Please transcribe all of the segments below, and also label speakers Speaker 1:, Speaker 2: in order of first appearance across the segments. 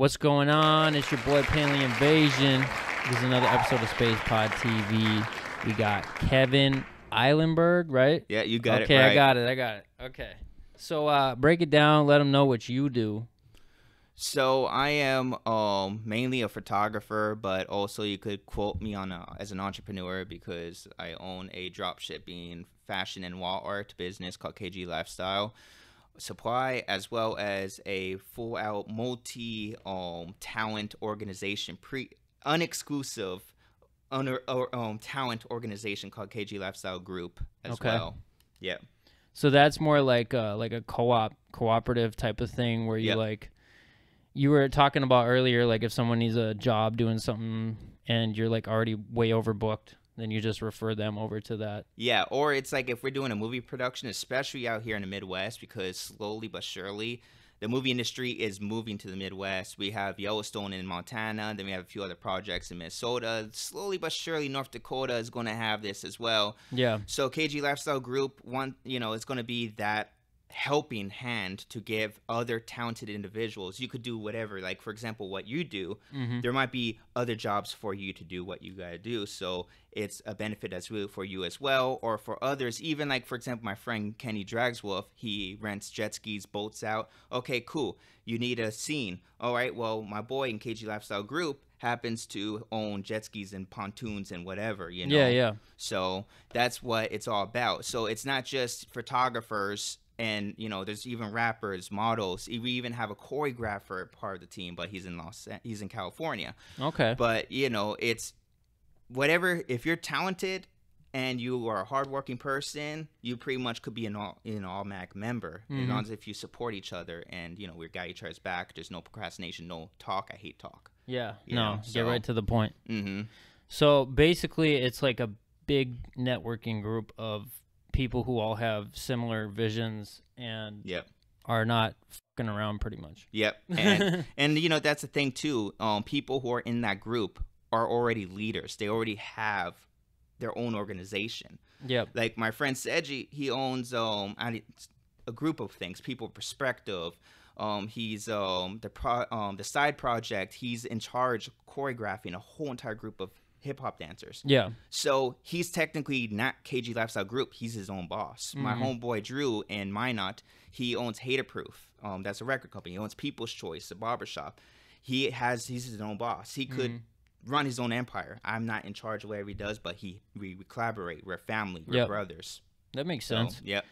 Speaker 1: What's going on? It's your boy Panley Invasion. This is another episode of SpacePod TV. We got Kevin Eilenberg, right?
Speaker 2: Yeah, you got it
Speaker 1: Okay,
Speaker 2: right.
Speaker 1: I got it. Okay. So break it down. Let them know what you do.
Speaker 2: So I am mainly a photographer, but also you could quote me on as an entrepreneur because I own a dropshipping fashion and wall art business called KG Lifestyle Supply, as well as a full-out multi-talent organization, unexclusive talent organization called KG Lifestyle Group as well. Yeah.
Speaker 1: So that's more like a cooperative type of thing where you you were talking about earlier, like if someone needs a job doing something and you're like already way overbooked, then you just refer them over to that.
Speaker 2: Yeah, or it's like if we're doing a movie production, especially out here in the Midwest, because slowly but surely the movie industry is moving to the Midwest. We have Yellowstone in Montana, then we have a few other projects in Minnesota. Slowly but surely North Dakota is going to have this as well.
Speaker 1: Yeah.
Speaker 2: So KG Lifestyle Group, it's going to be that helping hand to give other talented individuals. You could do whatever, like for example what you do. There might be other jobs for you to do what you got to do, so it's a benefit that's really for you as well, or for others. Even like for example my friend Kenny Dragswolf, he rents jet skis, boats out. Okay, cool, you need a scene. All right, well my boy in KG Lifestyle Group happens to own jet skis and pontoons and whatever,
Speaker 1: Yeah.
Speaker 2: So that's what it's all about. So it's not just photographers. And, there's even rappers, models. We even have a choreographer part of the team, but he's in California.
Speaker 1: Okay.
Speaker 2: But, it's whatever. If you're talented and you are a hardworking person, you pretty much could be an automatic member. As long as if you support each other and, we got each other's back. There's no procrastination, no talk. I hate talk.
Speaker 1: Yeah. Get right to the point.
Speaker 2: Mm-hmm.
Speaker 1: So basically it's like a big networking group of people who all have similar visions and are not fucking around pretty much.
Speaker 2: Yep. And that's the thing too. People who are in that group are already leaders. They already have their own organization.
Speaker 1: Yep.
Speaker 2: Like my friend Seji, he owns a group of things, People Perspective. He's the side project. He's in charge of choreographing a whole entire group of hip-hop dancers.
Speaker 1: Yeah.
Speaker 2: So he's technically not KG Lifestyle Group. He's his own boss. My homeboy Drew in Minot, he owns Haterproof. That's a record company. He owns People's Choice, a barbershop. He's his own boss. He could run his own empire. I'm not in charge of whatever he does, but we collaborate. We're family. We're brothers.
Speaker 1: That makes sense.
Speaker 2: Yep.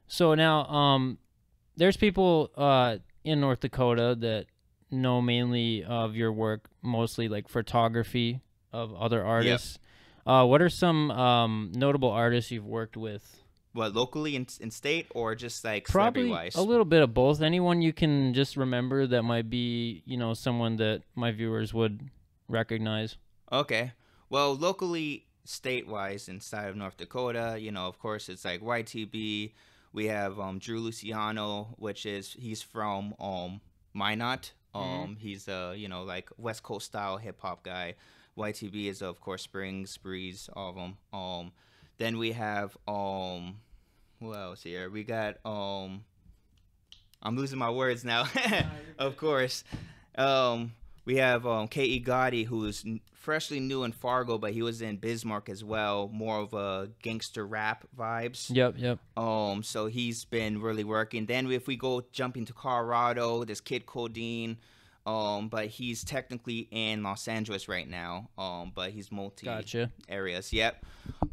Speaker 1: So now there's people in North Dakota that know mainly of your work, mostly like photography of other artists. What are some notable artists you've worked with?
Speaker 2: What, locally in state or just like
Speaker 1: Probably
Speaker 2: celebrity-wise?
Speaker 1: A little bit of both. Anyone you can just remember that might be, someone that my viewers would recognize. Okay.
Speaker 2: Well, locally, state-wise, inside of North Dakota, of course, it's like YTB. We have Drew Luciano, he's from Minot. He's like West Coast style hip hop guy. YTB is of course Springs, Breeze, all of them. Then we have who else here? We got I'm losing my words now. Of course. We have K.E. Gotti, who is freshly new in Fargo, but he was in Bismarck as well. More of a gangster rap vibes.
Speaker 1: Yep.
Speaker 2: So he's been really working. Then if we jump into Colorado, there's Kid Codeine. But he's technically in Los Angeles right now. But he's areas. Yep.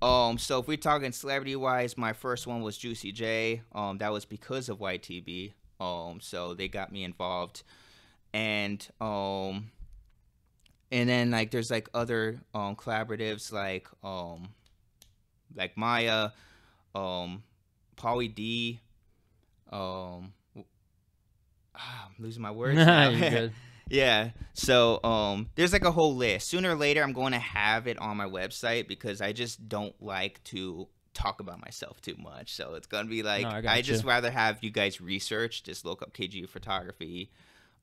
Speaker 2: So if we're talking celebrity-wise, my first one was Juicy J. That was because of YTB. So they got me involved. And then like there's like other collaboratives like Maya, Pauly D. I'm losing my words now.
Speaker 1: You're good.
Speaker 2: Yeah. So there's like a whole list. Sooner or later I'm going to have it on my website because I just don't like to talk about myself too much. So it's going to be like I just rather have you guys research, just look up KG photography.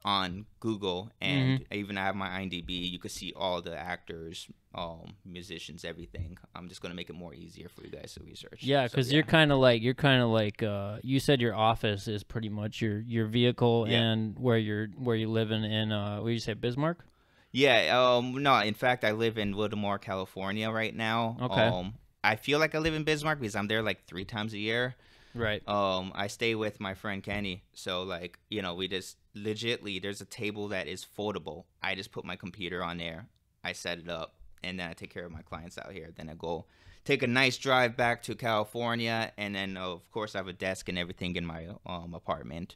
Speaker 2: on Google, and even I have my IMDb. You could see all the actors, musicians, everything. I'm just gonna make it more easier for you guys to research.
Speaker 1: Yeah, because you're kind of like you said your office is pretty much your vehicle and where you're living in. What you say, Bismarck?
Speaker 2: Yeah. No. In fact, I live in Livermore, California right now.
Speaker 1: Okay.
Speaker 2: I feel like I live in Bismarck because I'm there like 3 times a year.
Speaker 1: Right.
Speaker 2: I stay with my friend Kenny. So like, we just legitly, there's a table that is foldable. I just put my computer on there. I set it up, and then I take care of my clients out here. Then I go take a nice drive back to California, and then of course I have a desk and everything in my apartment.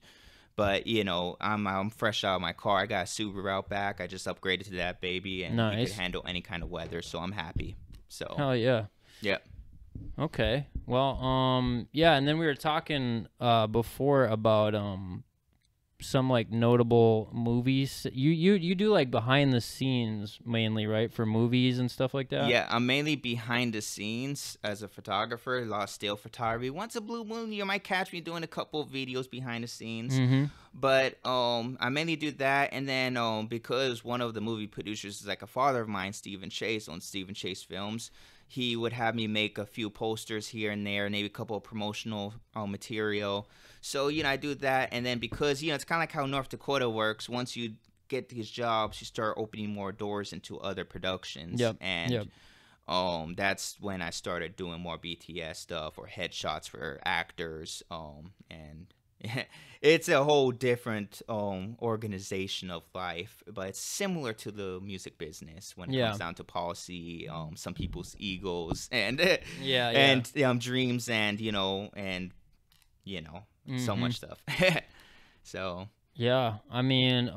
Speaker 2: But I'm fresh out of my car. I got a Subaru Outback. I just upgraded to that baby, and it could handle any kind of weather. So I'm happy. So
Speaker 1: hell yeah.
Speaker 2: Yeah.
Speaker 1: Okay. Well, yeah, and then we were talking before about some like notable movies. You do like behind the scenes mainly, right, for movies and stuff like that?
Speaker 2: Yeah, I'm mainly behind the scenes as a photographer, a lot of still photography. Once a blue moon, you might catch me doing a couple of videos behind the scenes. But I mainly do that, and then because one of the movie producers is like a father of mine, Stephen Chase, on Stephen Chase Films. He would have me make a few posters here and there, maybe a couple of promotional material. So, I do that. And then because, it's kind of like how North Dakota works. Once you get these jobs, you start opening more doors into other productions. And that's when I started doing more BTS stuff or headshots for actors. And it's a whole different organization of life, but it's similar to the music business when it comes down to policy, some people's egos, and dreams, and so much stuff. So
Speaker 1: yeah, I mean,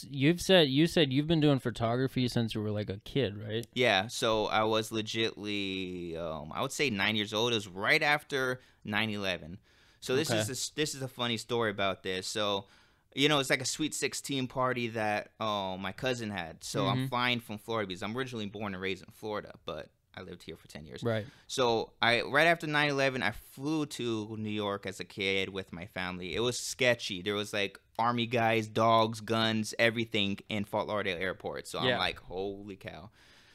Speaker 1: you said you've been doing photography since you were like a kid, right?
Speaker 2: Yeah, so I was legitly I would say 9 years old. It was right after 9/11. So this is a funny story about this. So, it's like a Sweet 16 party that my cousin had. So I'm flying from Florida because I'm originally born and raised in Florida, but I lived here for 10 years.
Speaker 1: Right.
Speaker 2: So right after 9/11, I flew to New York as a kid with my family. It was sketchy. There was like army guys, dogs, guns, everything in Fort Lauderdale Airport. So I'm like, holy cow.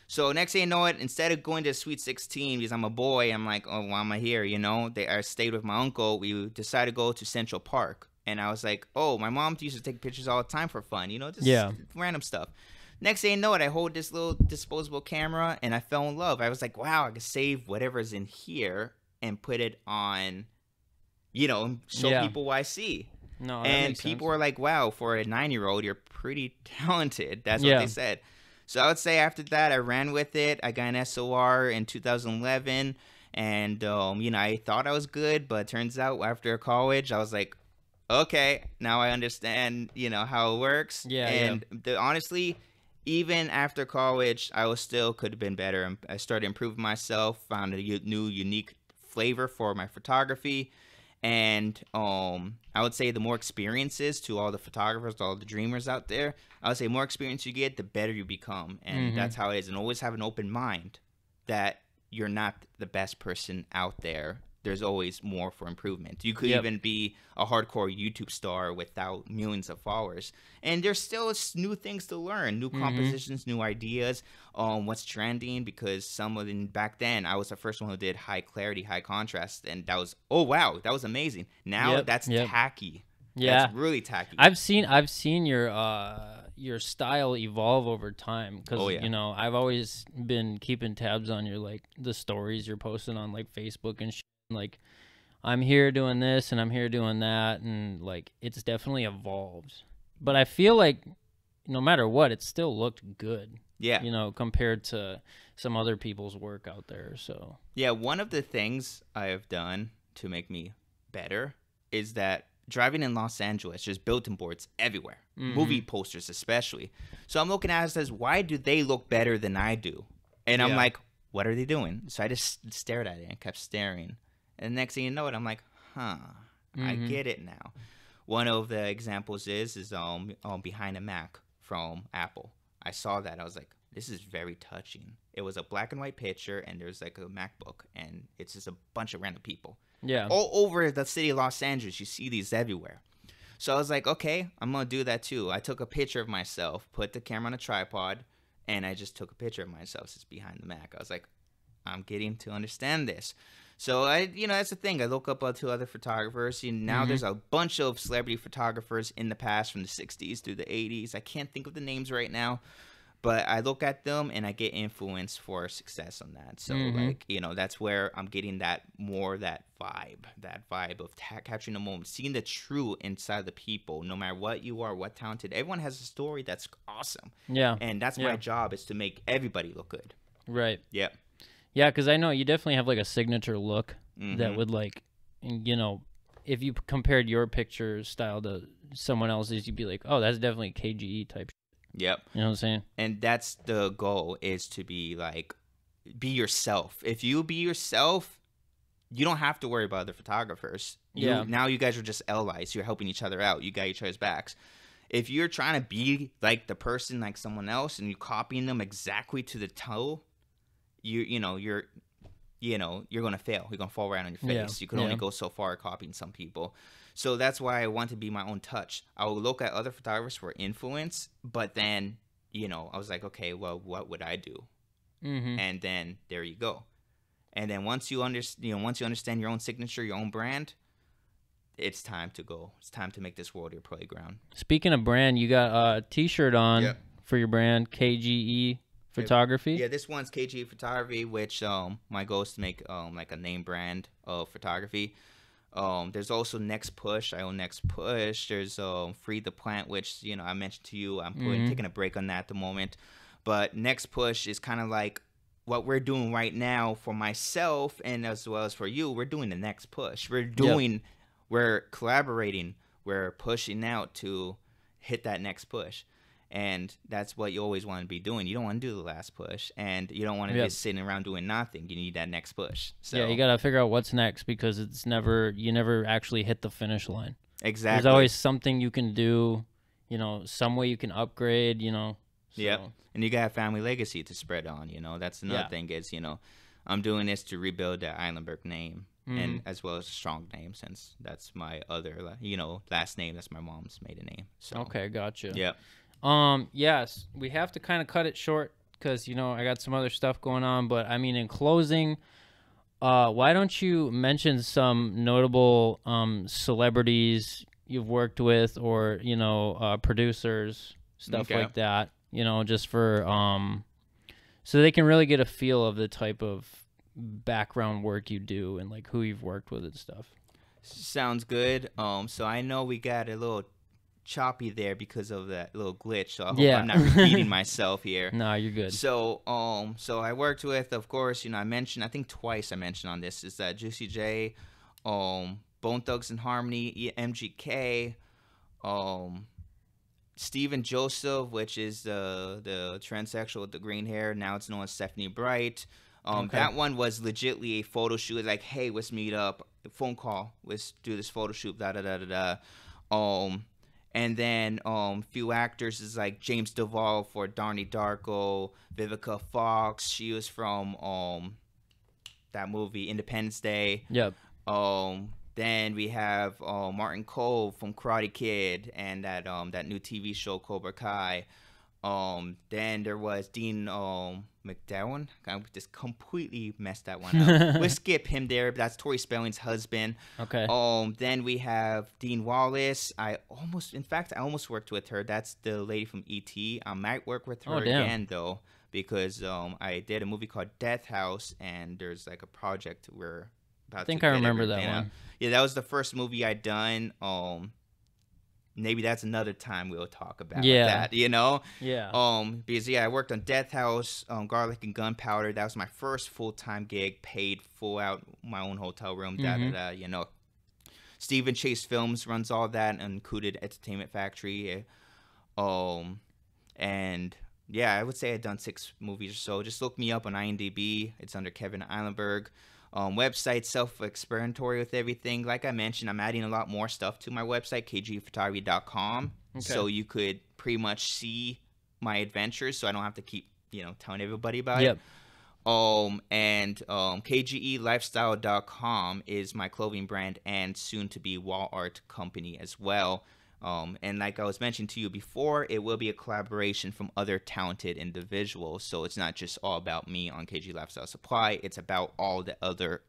Speaker 2: So next thing you know it, instead of going to Sweet 16 because I'm a boy, I'm like, oh, why am I here? I stayed with my uncle. We decided to go to Central Park. And I was like, oh, my mom used to take pictures all the time for fun, just random stuff. Next thing you know it, I hold this little disposable camera, and I fell in love. I was like, wow, I can save whatever's in here and put it on, show people what I see.
Speaker 1: No,
Speaker 2: and people were like, wow, for a 9-year-old, you're pretty talented. That's what they said. So I would say after that, I ran with it. I got an SOR in 2011, and I thought I was good, but it turns out after college, I was like, okay, now I understand, how it works. Honestly, even after college, I was still could have been better. I started improving myself, found a new unique flavor for my photography. And I would say the more experiences to all the photographers, all the dreamers out there, I would say more experience you get, the better you become. And that's how it is. And always have an open mind that you're not the best person out there. There's always more for improvement. You could even be a hardcore YouTube star without millions of followers. And there's still new things to learn, new compositions, new ideas, what's trending, because some of them back then, I was the first one who did high clarity, high contrast. And that was, oh, wow, that was amazing. Now that's tacky. Yeah. That's really tacky.
Speaker 1: I've seen your style evolve over time because I've always been keeping tabs on your the stories you're posting on Facebook and shit. Like, I'm here doing this and I'm here doing that, and it's definitely evolved. But I feel like no matter what, it still looked good. Yeah. Compared to some other people's work out there. So
Speaker 2: yeah, one of the things I have done to make me better is that driving in Los Angeles, there's bulletin boards everywhere, movie posters especially. So I'm looking at it and says, why do they look better than I do? And I'm like, what are they doing? So I just stared at it and kept staring. And the next thing you know it, I'm like, I get it now. One of the examples is Behind a Mac from Apple. I saw that. I was like, this is very touching. It was a black and white picture, and there's a MacBook, and it's just a bunch of random people.
Speaker 1: Yeah.
Speaker 2: All over the city of Los Angeles, you see these everywhere. So I was like, okay, I'm gonna do that too. I took a picture of myself, put the camera on a tripod, and I just took a picture of myself just behind the Mac. I was like, I'm getting to understand this. So that's the thing. I look up to other photographers. Now there's a bunch of celebrity photographers in the past, from the 60s through the 80s. I can't think of the names right now, but I look at them and I get influence for success on that. So that's where I'm getting that vibe of capturing the moment, seeing the true inside the people. No matter what you are, what talented, everyone has a story that's awesome.
Speaker 1: Yeah.
Speaker 2: And that's my job, is to make everybody look good.
Speaker 1: Right.
Speaker 2: Yeah.
Speaker 1: Yeah, because I know you definitely have like a signature look that would if you compared your picture style to someone else's, you'd be like, oh, that's definitely KGE type.
Speaker 2: Yep.
Speaker 1: You know what I'm saying?
Speaker 2: And that's the goal, is to be yourself. If you be yourself, you don't have to worry about other photographers. Now you guys are just allies. You're helping each other out. You got each other's backs. If you're trying to be like the person, like someone else, and you're copying them exactly to the toe, you're gonna fail. You're gonna fall right on your face.
Speaker 1: Yeah.
Speaker 2: You can only go so far copying some people. So that's why I want to be my own touch. I will look at other photographers for influence, but then I was like, okay, well, what would I do? And then there you go. And then once you understand your own signature, your own brand, it's time to go. It's time to make this world your playground.
Speaker 1: Speaking of brand, you got a T-shirt on for your brand, KGE Photography.
Speaker 2: Yeah, this one's KGE Photography, which my goal is to make like a name brand of photography. There's also Next Push. I own Next Push. There's Free the Plant, which I mentioned to you. I'm taking a break on that at the moment. But Next Push is kind of like what we're doing right now for myself, and as well as for you. We're doing the next push. We're collaborating. We're pushing out to hit that next push. And that's what you always want to be doing. You don't want to do the last push, and you don't want to be sitting around doing nothing. You need that next push. So
Speaker 1: yeah, you got to figure out what's next, because you never actually hit the finish line.
Speaker 2: Exactly.
Speaker 1: There's always something you can do, some way you can upgrade, So.
Speaker 2: Yeah, and you got a family legacy to spread on. That's another thing is, I'm doing this to rebuild the Eilenberg name, and as well as a strong name, since that's my other, last name. That's my mom's maiden name. So
Speaker 1: okay, gotcha.
Speaker 2: Yeah.
Speaker 1: Yes, we have to kind of cut it short because, I got some other stuff going on. But, I mean, in closing, why don't you mention some notable celebrities you've worked with, or, producers, stuff like that, just for so they can really get a feel of the type of background work you do and, like, who you've worked with and stuff.
Speaker 2: Sounds good. So I know we got a little choppy there because of that little glitch, so I hope I'm not repeating myself here.
Speaker 1: No, you're good.
Speaker 2: So I worked with, of course, I think twice I mentioned on this, is that Juicy J, Bone Thugs and Harmony, MGK, Steven Joseph, which is the transsexual with the green hair. Now it's known as Stephanie Bright. That one was legitly a photo shoot. It's like, hey, let's meet up. Phone call. Let's do this photo shoot. Da da da da da. And then few actors is like James Duvall for Donnie Darko, Vivica Fox. She was from that movie Independence Day.
Speaker 1: Yep.
Speaker 2: Then we have Martin Cole from Karate Kid and that new TV show Cobra Kai. Then there was Dean McDowan. I just completely messed that one up. We'll skip him there. That's Tori Spelling's husband.
Speaker 1: Okay.
Speaker 2: Then we have Dean Wallace. I almost worked with her. That's the lady from E.T. I might work with her again though, because I did a movie called Death House, and there's like a project we're about to.
Speaker 1: I think I remember that one.
Speaker 2: Yeah, that was the first movie I'd done. Maybe that's another time we'll talk about that,
Speaker 1: Yeah.
Speaker 2: Because, I worked on Death House, Garlic and Gunpowder. That was my first full-time gig, paid full out, my own hotel room, Stephen Chase Films runs all that, included Entertainment Factory. And, I would say I've done 6 movies or so. Just look me up on IMDb. It's under Kevin Eilenberg. Website, self-explanatory with everything. Like I mentioned, I'm adding a lot more stuff to my website, kgphotography.com. Okay. So you could pretty much see my adventures, so I don't have to keep, telling everybody about it. And kgelifestyle.com is my clothing brand and soon to be wall art company as well. And like I was mentioning to you before, it will be a collaboration from other talented individuals. So it's not just all about me on KG Lifestyle Supply. It's about all the other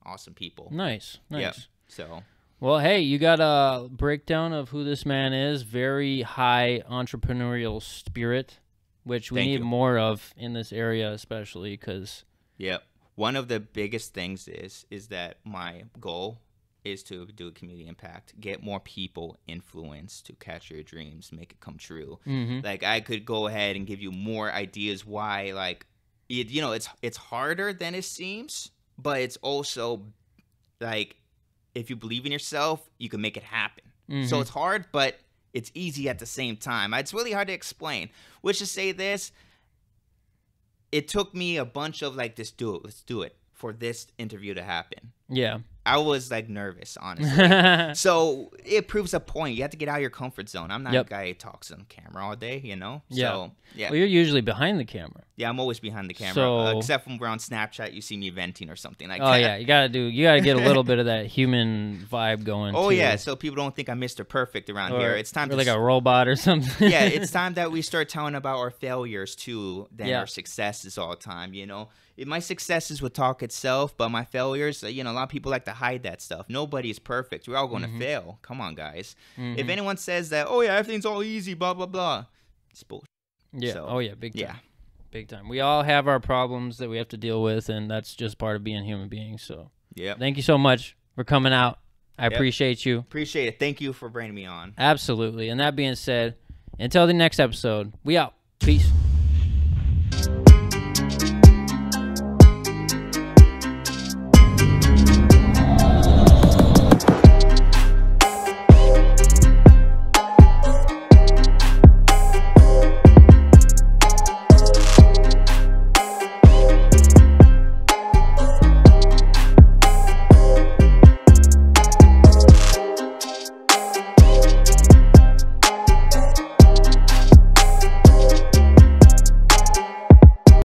Speaker 2: awesome people.
Speaker 1: Nice.
Speaker 2: Yep. So.
Speaker 1: Well, hey, you got a breakdown of who this man is. Very high entrepreneurial spirit, which we need more of in this area, especially because.
Speaker 2: Yep. One of the biggest things is that my goal is to do a community impact, get more people influenced to catch your dreams, make it come true. Like I could go ahead and give you more ideas why, like, you know, it's harder than it seems, but it's also like, if you believe in yourself, you can make it happen. So it's hard, but it's easy at the same time. It's really hard to explain. Which to say this, it took me a bunch of like, let's do it for this interview to happen.
Speaker 1: Yeah.
Speaker 2: I was like nervous, honestly. So it proves a point. You have to get out of your comfort zone. I'm not a guy who talks on camera all day, you know?
Speaker 1: Yeah.
Speaker 2: So, yeah.
Speaker 1: Well, you're usually behind the camera.
Speaker 2: Yeah, I'm always behind the camera.
Speaker 1: So,
Speaker 2: except when we're on Snapchat, you see me venting or something like that.
Speaker 1: Oh, yeah. You gotta get a little bit of that human vibe going,
Speaker 2: Oh,
Speaker 1: too.
Speaker 2: yeah. So people don't think I'm Mr. Perfect around here. It's time
Speaker 1: to like a robot or something.
Speaker 2: Yeah, it's time that we start telling about our failures, too, than our successes all the time, you know? My successes would talk itself, but my failures, you know, a lot of people like to hide that stuff. Nobody's perfect. We're all going to fail. Come on, guys. If anyone says that, oh, yeah, everything's all easy, blah, blah, blah, it's bullshit.
Speaker 1: Yeah.
Speaker 2: So,
Speaker 1: oh, yeah. Big time.
Speaker 2: Yeah.
Speaker 1: Big time. We all have our problems that we have to deal with, and that's just part of being human beings. So,
Speaker 2: yeah.
Speaker 1: Thank you so much for coming out. I appreciate you.
Speaker 2: Appreciate it. Thank you for bringing me on.
Speaker 1: Absolutely. And that being said, until the next episode, we out. Peace.